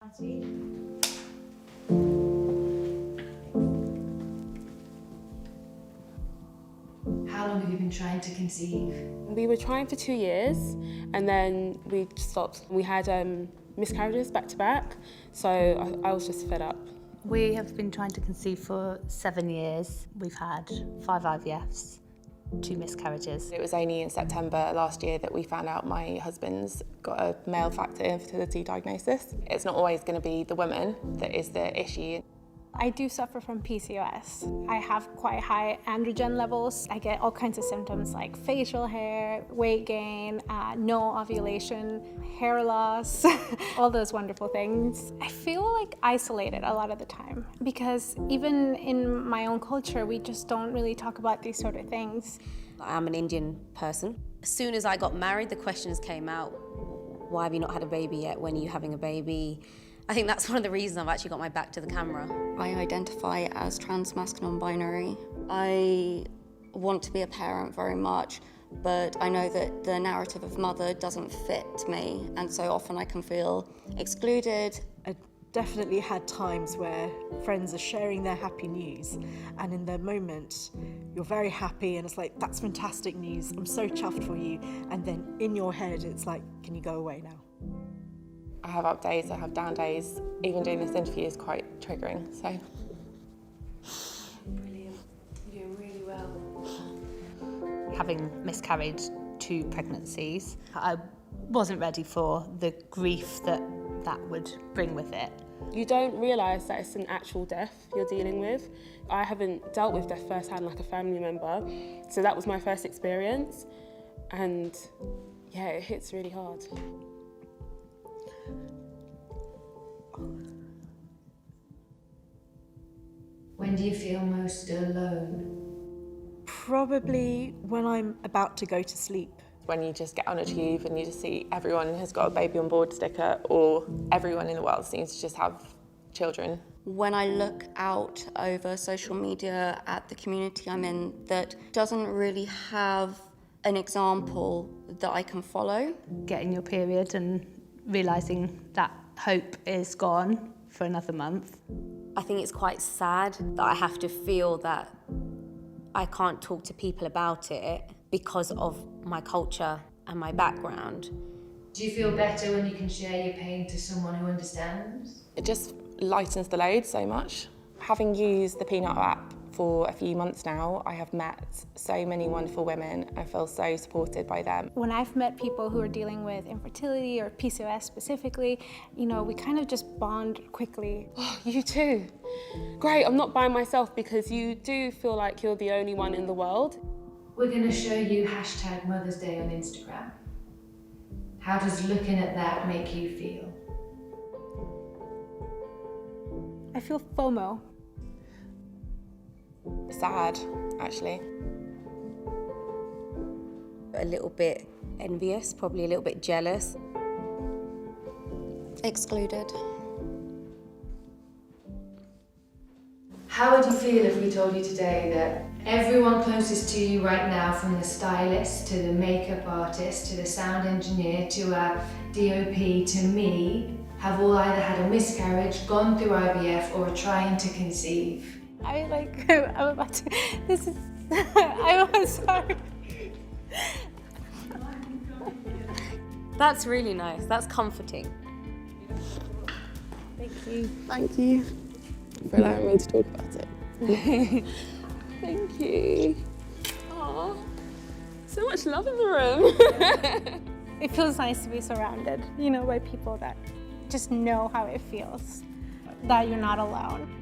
How long have you been trying to conceive? We were trying for 2 years and then we stopped. We had miscarriages back to back, so I was just fed up. We have been trying to conceive for 7 years. We've had 5 IVFs, 2 miscarriages. It was only in September last year that we found out my husband's got a male factor infertility diagnosis. It's not always going to be the woman that is the issue. I do suffer from PCOS. I have quite high androgen levels. I get all kinds of symptoms like facial hair, weight gain, no ovulation, hair loss, all those wonderful things. I feel like isolated a lot of the time because even in my own culture, we just don't really talk about these sort of things. I'm an Indian person. As soon as I got married, the questions came out, why have you not had a baby yet? When are you having a baby? I think that's one of the reasons I've actually got my back to the camera. I identify as trans-masc non-binary. I want to be a parent very much, but I know that the narrative of mother doesn't fit me, and so often I can feel excluded. I definitely had times where friends are sharing their happy news, and in the moment, you're very happy, and it's like, that's fantastic news, I'm so chuffed for you, and then in your head, it's like, can you go away now? I have up days, I have down days. Even doing this interview is quite triggering, so. Brilliant. You're doing really well. Having miscarried 2 pregnancies, I wasn't ready for the grief that would bring with it. You don't realise that it's an actual death you're dealing with. I haven't dealt with death firsthand like a family member, so that was my first experience, and yeah, it hits really hard. When do you feel most alone? Probably when I'm about to go to sleep. When you just get on a tube and you just see everyone has got a baby on board sticker, or everyone in the world seems to just have children. When I look out over social media at the community I'm in that doesn't really have an example that I can follow. Getting your period and realising that hope is gone for another month. I think it's quite sad that I have to feel that I can't talk to people about it because of my culture and my background. Do you feel better when you can share your pain to someone who understands? It just lightens the load so much. Having used the Peanut app for a few months now, I have met so many wonderful women. I feel so supported by them. When I've met people who are dealing with infertility or PCOS specifically, you know, we kind of just bond quickly. Oh, you too. Great, I'm not by myself, because you do feel like you're the only one in the world. We're going to show you #Mother's Day on Instagram. How does looking at that make you feel? I feel FOMO. Sad, actually. A little bit envious, probably a little bit jealous. Excluded. How would you feel if we told you today that everyone closest to you right now, from the stylist to the makeup artist to the sound engineer to our DOP to me, have all either had a miscarriage, gone through IVF, or are trying to conceive? I'm about to, this is, I'm sorry. That's really nice, that's comforting. Thank you. Thank you for allowing me to talk about it. Thank you. Aww, so much love in the room. It feels nice to be surrounded, you know, by people that just know how it feels, that you're not alone.